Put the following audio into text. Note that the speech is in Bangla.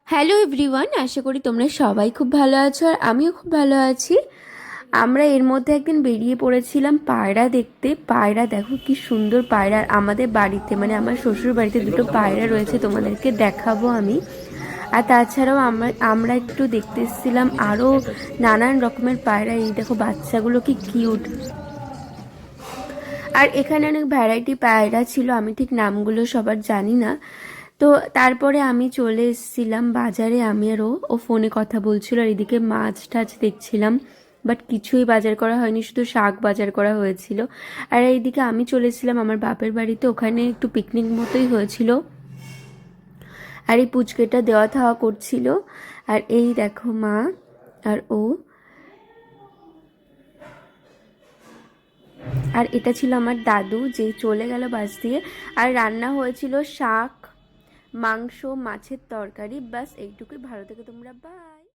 হ্যালো এভরিওয়ান, আশা করি তোমরা সবাই খুব ভালো আছো আর আমিও খুব ভালো আছি। আমরা এর মধ্যে একদিন বেরিয়ে পড়েছিলাম পায়রা দেখতে। পায়রা দেখো কি সুন্দর পায়রা! আর আমাদের বাড়িতে মানে আমার শ্বশুর বাড়িতে দুটো পায়রা রয়েছে, তোমাদেরকে দেখাবো আমি। আর তাছাড়াও আমরা একটু দেখতে এসেছিলাম আরও নানান রকমের পায়রা। এই দেখো বাচ্চাগুলো কি কিউট! আর এখানে অনেক ভ্যারাইটি পায়রা ছিল, আমি ঠিক নামগুলো সবার জানি না। তো তারপরে আমি চলে এসেছিলাম বাজারে। আমি আর ও ফোনে কথা বলছিল আর এদিকে মাছ টাছ দেখছিলাম, বাট কিছুই বাজার করা হয়নি, শুধু শাক বাজার করা হয়েছিল। আর এইদিকে আমি চলে এসেছিলাম আমার বাপের বাড়িতে, ওখানে একটু পিকনিক মতোই হয়েছিল। আর এই পুচকেটা দেওয়া থাওয়া করছিল। আর এই দেখো মা আর ও। আর এটা ছিল আমার দাদু যে চলে গেল বাস দিয়ে। আর রান্না হয়েছিল শাক, মাংস, মাছের তরকারি, ব্যাস এইটুকুই। ভালো থেকে তোমরা, বাই।